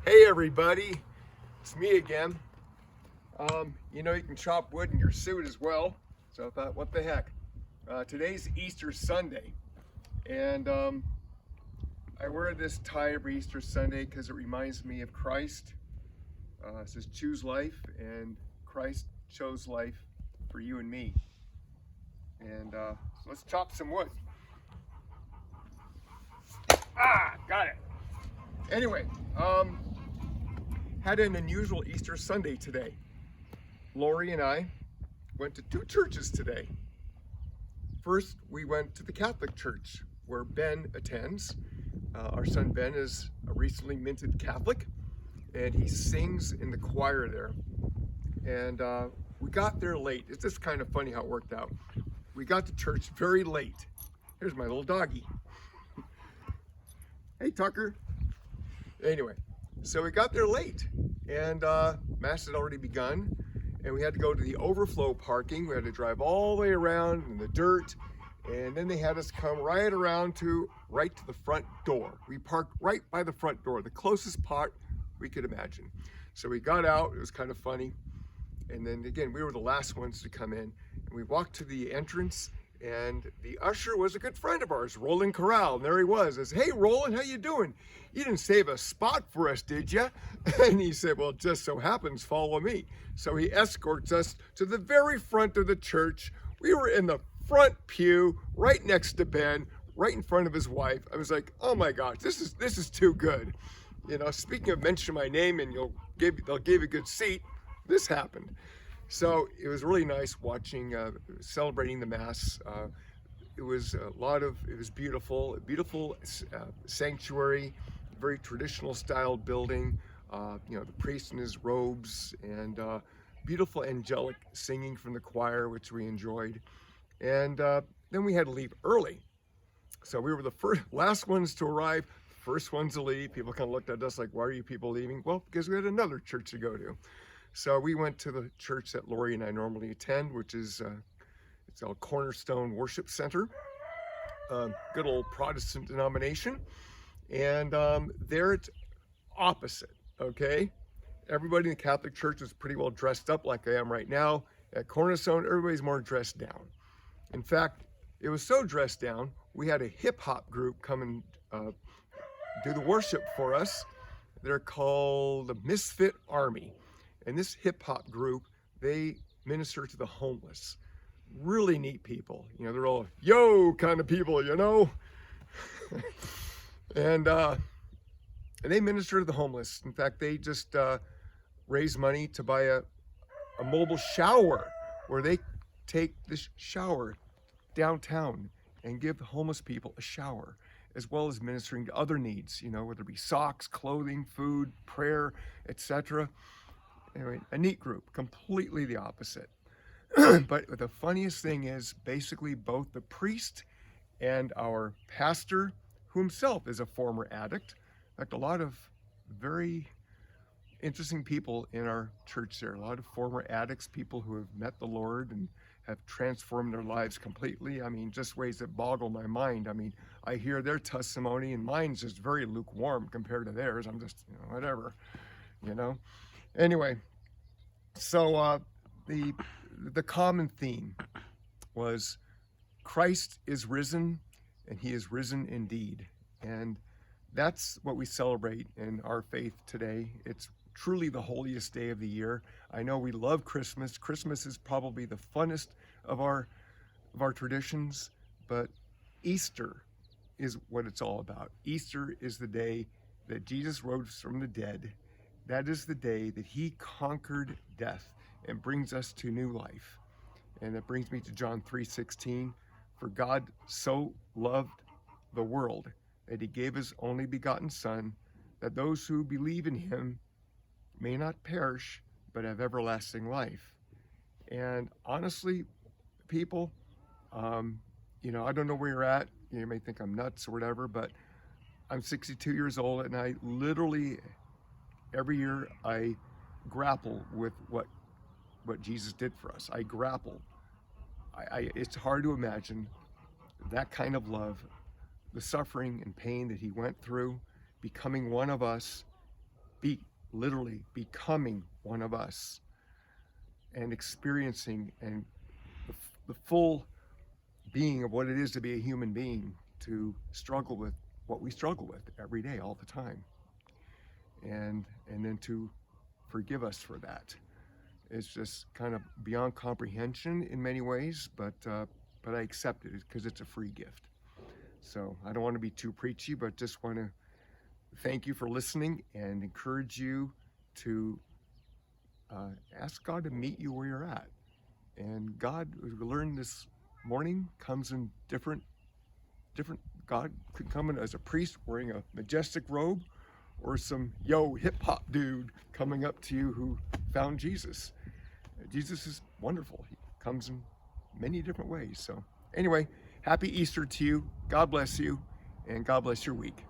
Hey everybody, it's me again. You can chop wood in your suit as well. So I thought, what the heck? Today's Easter Sunday. And I wear this tie every Easter Sunday because it reminds me of Christ. It says choose life, and Christ chose life for you and me. And so let's chop some wood. Got it. Anyway, had an unusual Easter Sunday today. Laurie and I went to two churches today. First, we went to the Catholic Church where Ben attends. Our son Ben is a recently minted Catholic, and he sings in the choir there. And we got there late. It's just kind of funny how it worked out. We got to church very late. Here's my little doggy. Hey, Tucker. Anyway, so we got there late, and Mass had already begun, and we had to go to the overflow parking. We had to drive all the way around in the dirt, and then they had us come right to the front door. We parked right by the front door, the closest part we could imagine. So we got out. It was kind of funny, and then again, we were the last ones to come in, and we walked to the entrance, and the usher was a good friend of ours, Roland Corral. And there he was. I said, "Hey, Roland, how you doing? You didn't save a spot for us, did you?" And he said, "Well, it just so happens, follow me." So he escorts us to the very front of the church. We were in the front pew, right next to Ben, right in front of his wife. I was like, "Oh my gosh, this is too good." Speaking of mention my name and they'll give you a good seat, this happened. So it was really nice watching, celebrating the Mass. It was beautiful, a beautiful sanctuary, very traditional style building. The priest in his robes, and beautiful angelic singing from the choir, which we enjoyed. And then we had to leave early. So we were the last ones to arrive, first ones to leave. People kind of looked at us like, "Why are you people leaving?" Well, because we had another church to go to. So we went to the church that Laurie and I normally attend, which is it's called Cornerstone Worship Center, good old Protestant denomination. And there it's opposite, okay? Everybody in the Catholic Church is pretty well dressed up like I am right now. At Cornerstone, everybody's more dressed down. In fact, it was so dressed down, we had a hip hop group come and do the worship for us. They're called the Misfit Army. And this hip hop group, they minister to the homeless. Really neat people. They're all yo kind of people, and they minister to the homeless. In fact, they just raise money to buy a mobile shower where they take this shower downtown and give the homeless people a shower, as well as ministering to other needs, whether it be socks, clothing, food, prayer, etc. Anyway, a neat group, completely the opposite. But the funniest thing is basically both the priest and our pastor, who himself is a former addict. In fact, a lot of very interesting people in our church there, a lot of former addicts, people who have met the Lord and have transformed their lives completely. Just ways that boggle my mind. I hear their testimony and mine's just very lukewarm compared to theirs. I'm just, whatever, Anyway, so the common theme was Christ is risen, and he is risen indeed. And that's what we celebrate in our faith today. It's truly the holiest day of the year. I know we love Christmas. Christmas is probably the funnest of our traditions, but Easter is what it's all about. Easter is the day that Jesus rose from the dead. That is the day that he conquered death and brings us to new life. And that brings me to John 3:16. For God so loved the world that he gave his only begotten Son, that those who believe in him may not perish, but have everlasting life. And honestly, people, I don't know where you're at. You may think I'm nuts or whatever, but I'm 62 years old, and I literally every year I grapple with what Jesus did for us. I grapple. It's hard to imagine that kind of love, the suffering and pain that he went through, becoming one of us, literally becoming one of us and experiencing and the full being of what it is to be a human being, to struggle with what we struggle with every day, all the time, and then to forgive us for that. It's just kind of beyond comprehension in many ways, but I accept it because it's a free gift. So I don't want to be too preachy, but just want to thank you for listening and encourage you to ask God to meet you where you're at. And God, as we learned this morning, comes in different. God could come in as a priest wearing a majestic robe, or some hip hop dude coming up to you who found Jesus. Jesus is wonderful. He comes in many different ways. So anyway, happy Easter to you. God bless you, and God bless your week.